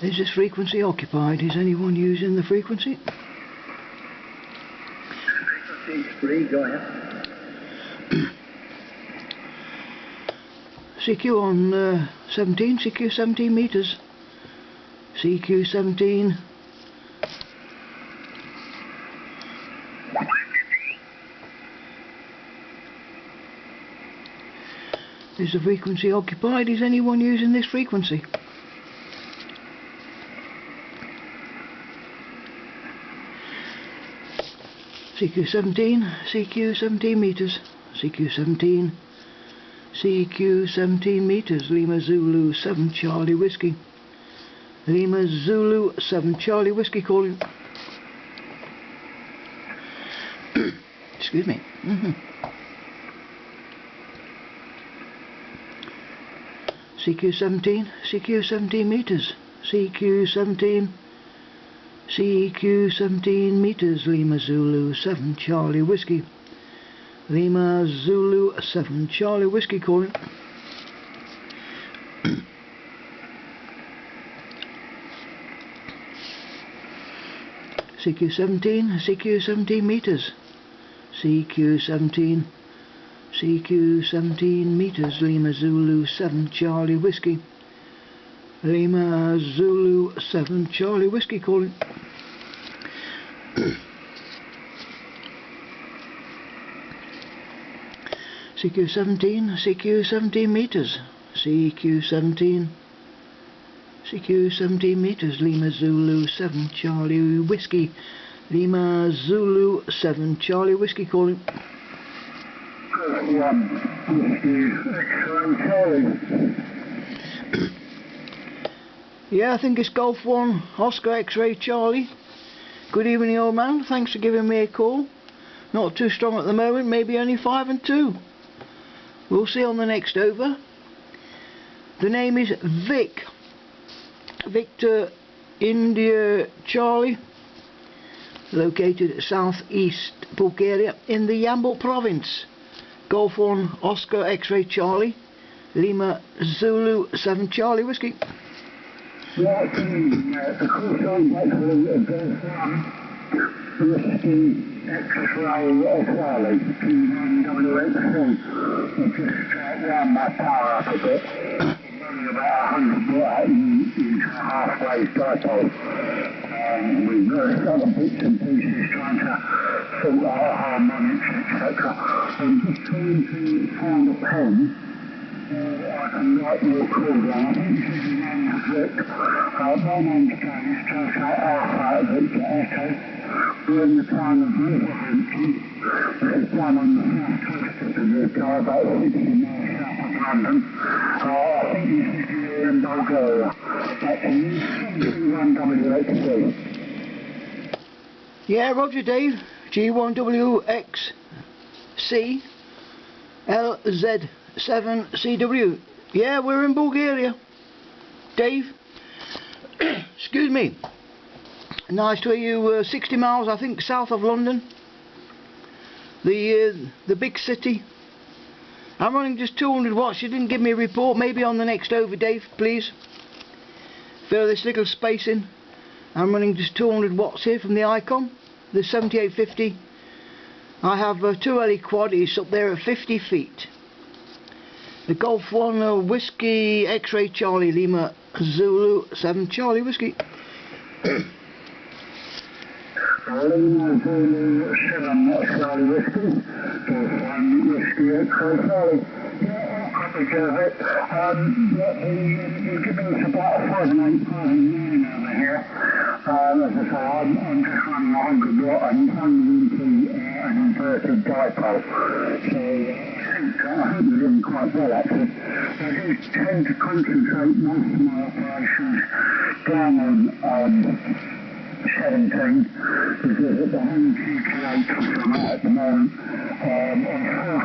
Is this frequency occupied? Is anyone using the frequency? Frequency free, go ahead. CQ on 17, CQ 17 meters. CQ 17. Is the frequency occupied? Is anyone using this frequency? CQ 17, CQ 17 meters. CQ 17. CQ 17 meters, Lima Zulu 7 Charlie Whiskey. Lima Zulu 7 Charlie Whiskey calling. Excuse me. CQ 17, CQ 17 meters. CQ 17. CQ 17 meters, Lima Zulu 7 Charlie Whiskey. Lima Zulu 7 Charlie Whiskey calling. CQ 17, CQ 17 meters. CQ 17, CQ 17 meters, Lima Zulu 7 Charlie Whiskey. Lima Zulu 7 Charlie Whiskey calling. CQ 17, CQ 17 meters. CQ 17, CQ 17 meters, Lima Zulu 7 Charlie Whiskey. Lima Zulu 7 Charlie Whiskey calling. Yeah, I think it's Golf 1 Oscar X-Ray Charlie. Good evening, old man. Thanks for giving me a call. Not too strong at the moment, maybe only 5 and 2. We'll see on the next over. The name is Vic. Victor India Charlie. Located at southeast Bulgaria in the Yambol province. Golf 1 Oscar X-Ray Charlie. Lima Zulu 7 Charlie Whiskey. Yeah, the call sign actually is Golf 1 Whiskey X-Ray Charlie, WXC. It just round my power up a bit. It's only about 100 watt into a half-wave dipole. We've got other bits and pieces trying to sort out harmonics, etc. I'm just trying to find a pen. I can write your call down. I think this is the name of Vic. My name's James, just like Alpha Victor Echo. We're in the town of Northampton. It's down on the south coast of the UK, about 60 miles south of London. I think this is here in Bulgaria. That's G1WXC. Yeah, Roger Dave. G1WXC LZ7CW. Yeah, we're in Bulgaria. Dave. Excuse me. Nice to hear you. 60 miles, I think, south of London. The big city. I'm running just 200 watts. You didn't give me a report. Maybe on the next over, Dave, please. Fill this little space in. I'm running just 200 watts here from the Icon. The 7850. I have 2 LE quad. It's up there at 50 feet. The Golf 1 Whiskey X-Ray Charlie Lima Zulu 7 Charlie Whiskey. Lima Zulu 7 Charlie Whiskey. Golf 1 Whiskey X-Ray Charlie. Yeah, I'll probably go with it. You're giving us about 5 and 8, 5 and 9 over here. As I say, I'm just running 100 watt and running into an inverted dipole. So I think we're doing quite well actually. I do tend to concentrate most of my operations down on 17 because at the home QTH which I'm at the moment, on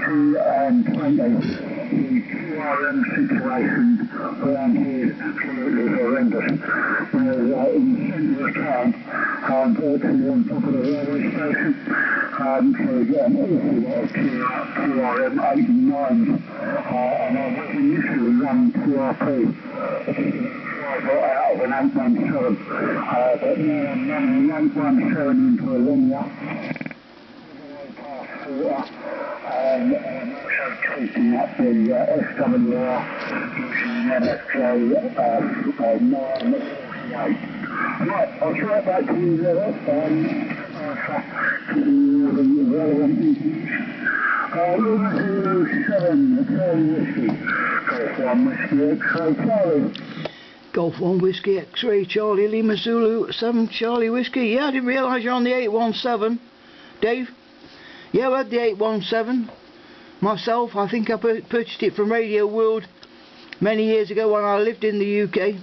40 and 20 the QRM situation around here is absolutely horrendous. Whereas in the centre of town I'm virtually on top of the railway station, so we get an awful lot of QRM 8 and 9s, and I was initially running QRP. I got out of an 817, but now I'm running the 817 into a linear. And also tweaking up the SWR using the MFJ 948. Right, I'll throw it back to you there, to the relevant information. Lima 07, Charlie Whiskey. Golf 1 Whiskey X-Ray Charlie. Golf 1 Whiskey X-Ray Charlie, Lima Zulu 7 Charlie Whiskey. Yeah, I didn't realise you're on the 817, Dave. Yeah, I had the 817 myself. I think I purchased it from Radio World many years ago when I lived in the UK.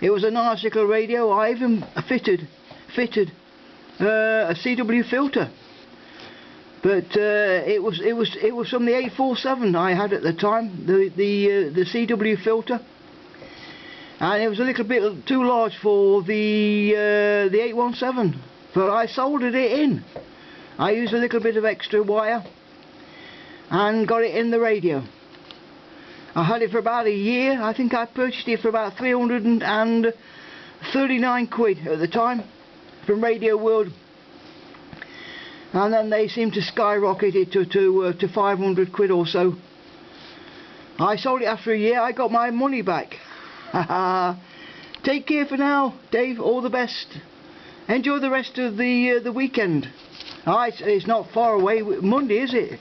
It was a nice little radio. I even fitted a CW filter, but it was from the 847 I had at the time, the CW filter, and it was a little bit too large for the 817. But I soldered it in. I used a little bit of extra wire and got it in the radio. I had it for about a year. I think I purchased it for about 339 quid at the time from Radio World, and then they seemed to skyrocket it to 500 quid or so. I sold it after a year. I got my money back. Take care for now, Dave. All the best. Enjoy the rest of the weekend. It's not far away. Monday, is it?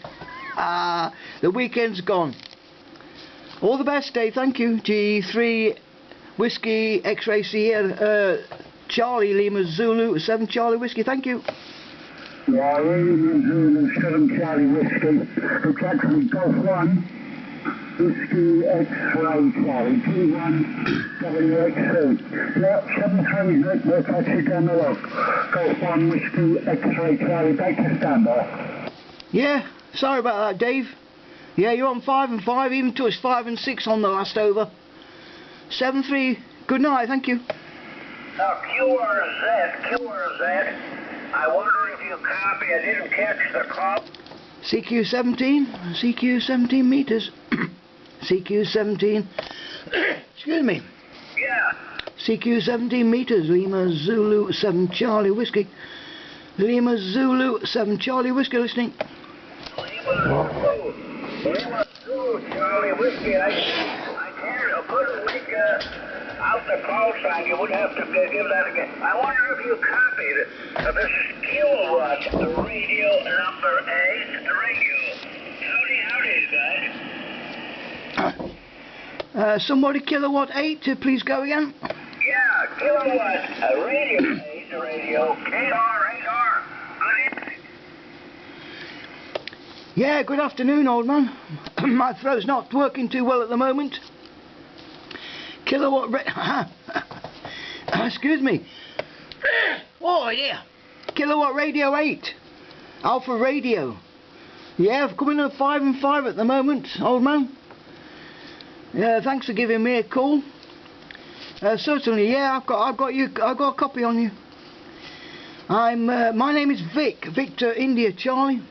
The weekend's gone. All the best, Dave. Thank you. G3 Whiskey X-Ray Sierra Charlie Lima Zulu 7 Charlie Whiskey. Thank you. Yeah, Lima Zulu 7 Charlie Whiskey. It's actually Golf 1 Whiskey X-Ray Charlie G1 WXC. Yeah, 7 Nick, we're actually down the log. Golf 1 Whiskey X-Ray Charlie, back to standby. Yeah, sorry about that, Dave. Yeah, you're on 5 and 5, even touched 5 and 6 on the last over. 7-3, good night, thank you. QRZ, I wonder if you copy, I didn't catch the call. CQ 17 meters. CQ 17, excuse me. Yeah. CQ 17 meters, Lima Zulu 7 Charlie Whiskey. Lima Zulu 7 Charlie Whiskey listening. Lima Zulu Charlie Whiskey, I couldn't make out the call sign. You would have to give that again. I wonder if you copied. This is Kilowatt Radio number 8 radio. Howdy, guys. Somebody Kilowatt 8, please go again. Yeah, Kilowatt Radio 8 radio, KR8R. Good evening. Yeah, good afternoon, old man. My throat's not working too well at the moment. Kilowatt excuse me. Oh yeah. Kilowatt Radio 8. Alpha Radio. Yeah, I've come in at 5 and 5 at the moment, old man. Yeah, thanks for giving me a call. Certainly, yeah, I've got a copy on you. My name is Victor India Charlie,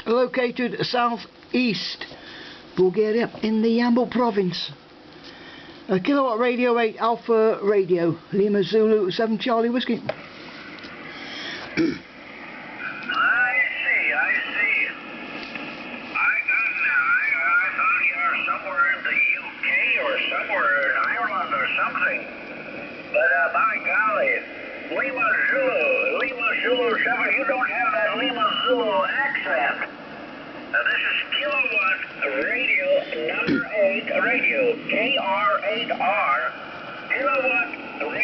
located southeast Bulgaria in the Yambil province. Kilowatt Radio 8 Alpha Radio, Lima Zulu 7 Charlie Whiskey. Lima Zulu 7, you don't have that Lima Zulu accent. This is Kilowatt Radio number 8 radio, KR8R, Kilowatt Radio 8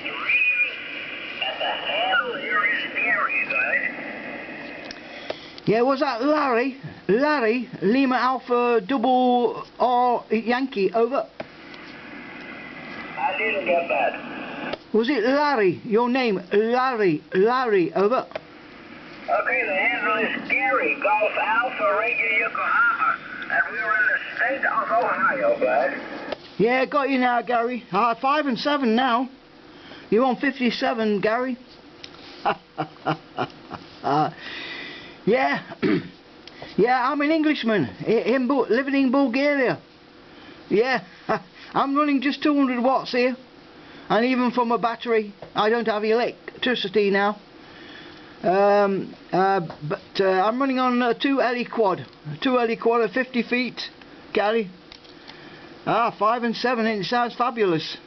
radio, and the hell here is scary, guys. Yeah, was that Larry, Lima Alpha Double R Yankee, over? I didn't get that. Was it Larry? Your name, Larry, over? Okay, the handle is Gary, Golf Alpha Radio Yokohama, and we're in the state of Ohio, bud. Yeah, got you now, Gary. 5 and 7 now. You're on 57, Gary. Yeah, yeah, I'm an Englishman, living in Bulgaria. Yeah. I'm running just 200 watts here, and even from a battery. I don't have electricity now. I'm running on 2 LE quad at 50 feet, Gary. 5 and 7, it sounds fabulous.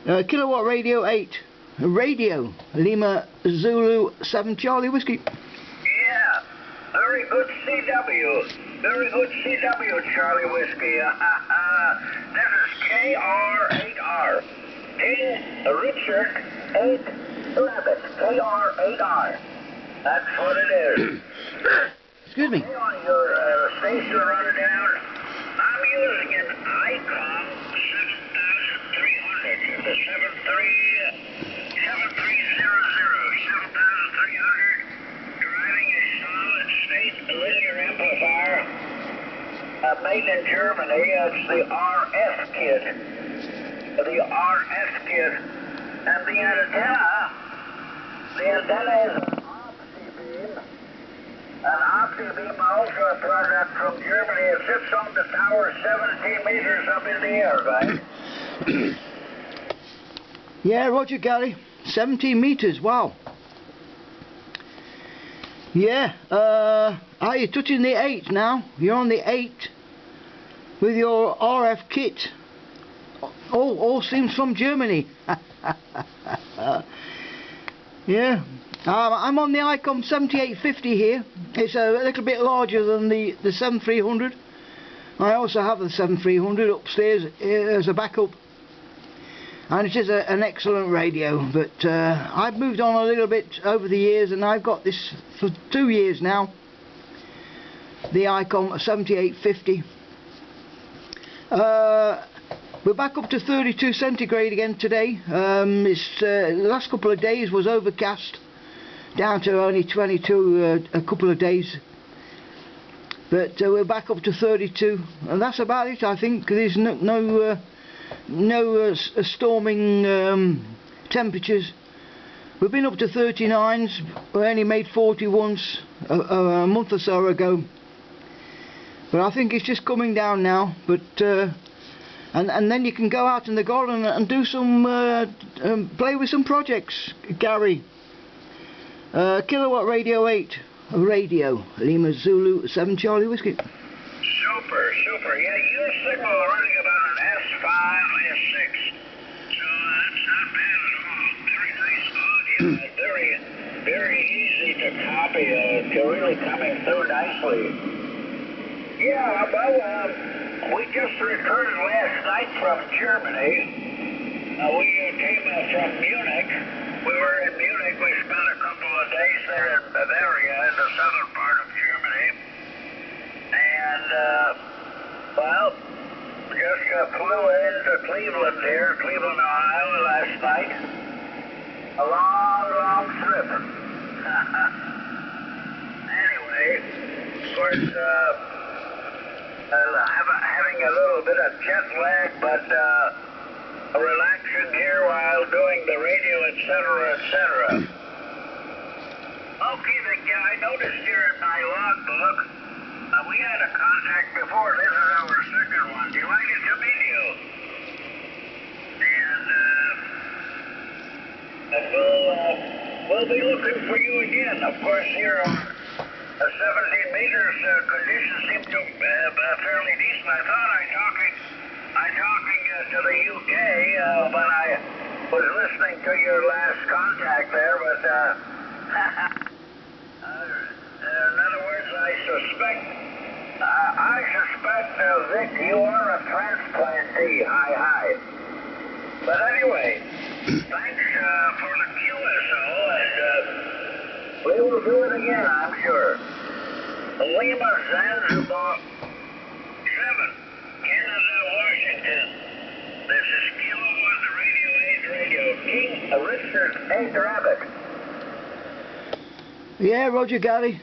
Kilowatt radio 8. Radio Lima Zulu 7 Charlie Whiskey. Yeah, very good CW. Very good CW, Charlie Whiskey. This is KR8R. King Richard 8 Rabbit. KR8R. That's what it is. Excuse me. On your station running down, I'm using an Icon 7300. The 7300. Driving a solid state linear amplifier. Made in Germany. It's the RF kit. The RF kit. And the antenna is an OptiBeam, also a product from Germany. It sits on the tower 17 meters up in the air, guys. Yeah, roger, Gary. 17 meters, wow. Yeah, you're touching the 8 now. You're on the 8 with your RF kit. All seems from Germany. Yeah, I'm on the Icon 7850 here. It's a little bit larger than the 7300. I also have the 7300 upstairs as a backup, and it is an excellent radio. But I've moved on a little bit over the years, and I've got this for 2 years now, the Icon 7850. We're back up to 32 centigrade again today. The last couple of days was overcast, down to only 22 a couple of days. But we're back up to 32, and that's about it. I think there's no storming temperatures. We've been up to 39s. We only made 40 once a month or so ago. But I think it's just coming down now. But and then you can go out in the garden and do some play with some projects, Gary. Kilowatt radio 8, radio Lima Zulu 7 Charlie Whiskey. Super. Yeah, your signal running about an S5, S6. So that's not bad at all. Very nice audio. Very easy to copy. Really coming through nicely. Yeah, well, we just returned last night from Germany. We came from Munich. We were in Munich. We spent a couple of days there in Bavaria, in the southern part of Germany. And, just flew into Cleveland here, Cleveland, Ohio, last night. A long trip. Anyway, of course, having a little bit of jet lag, but relaxing here while doing the radio, etc. Okay, then, I noticed here in my logbook, we had a contact before. This is our second one. Delighted to meet you. And we'll be looking for you again. Of course, here on 17 meters, conditions seem to fairly decent. I thought I'm talking to the UK when I was listening to your last contact there, but in other words, I suspect, Vic, you are a transplantee. Hi. But anyway, thanks for the QSO, and we will do it again, I'm sure. Lima Zanzibar 7, Canada, Washington. This is Kilo 1, the Radio 8 Radio. King Richard 8 Rabbit. Yeah, roger, Gary.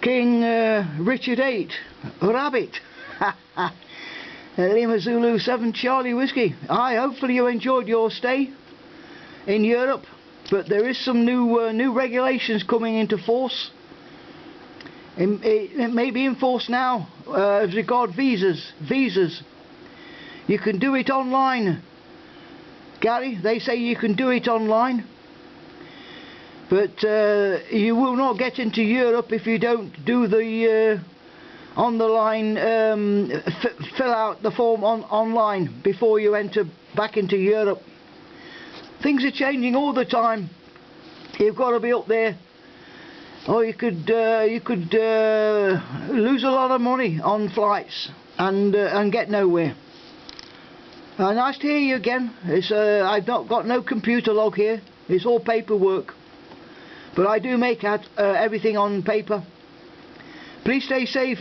King Richard 8 Rabbit. Lima Zulu 7 Charlie Whiskey. Hopefully you enjoyed your stay in Europe, but there is some new regulations coming into force. It may be in force now as regard visas. You can do it online, Gary. They say you can do it online, but you will not get into Europe if you don't do the on the line, fill out the form online before you enter back into Europe. Things are changing all the time. You've got to be up there, or you could lose a lot of money on flights and get nowhere. Nice to hear you again. It's I've not got no computer log here. It's all paperwork, but I do make out everything on paper. Please stay safe,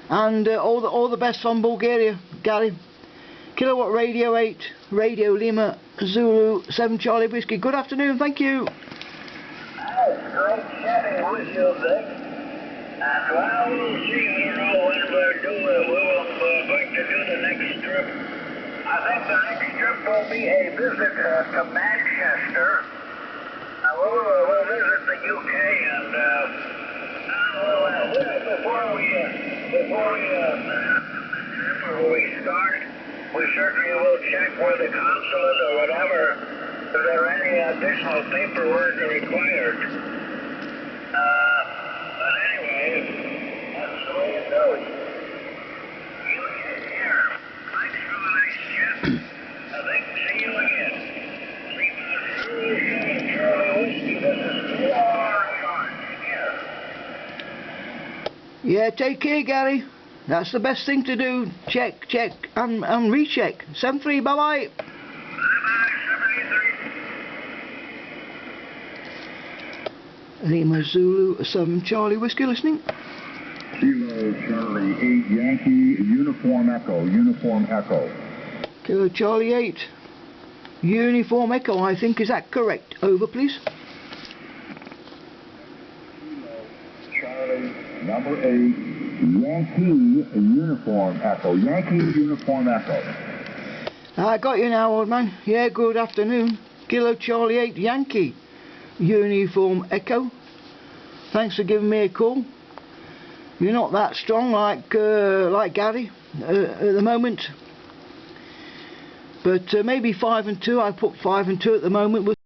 and all the best from Bulgaria, Gary. Kilowatt Radio 8, Radio Lima Zulu 7 Charlie Whiskey. Good afternoon, thank you. Great chatting with you, Vic. And well, we'll see. I don't know when we're going to do the next trip. I think the next trip will be a visit to Manchester. We'll visit the UK, and before we start, we certainly will check with the consulate or whatever if there are any additional paperwork required. But anyway, that's the way it goes. You here. Thanks for the nice chat. I think see you again. Charlie Whiskey, this is here. Yeah, take care, Gary. That's the best thing to do. Check, and recheck. 7-3, bye-bye. Lima Zulu 7 Charlie Whiskey listening. Kilo Charlie 8 Yankee Uniform Echo. Kilo Charlie 8 Uniform Echo, I think. Is that correct? Over, please. Kilo Charlie number 8 Yankee Uniform Echo. I got you now, old man. Yeah, good afternoon. Kilo Charlie 8 Yankee Uniform Echo. Thanks for giving me a call. You're not that strong like Gary at the moment, but maybe 5 and 2. I put 5 and 2 at the moment.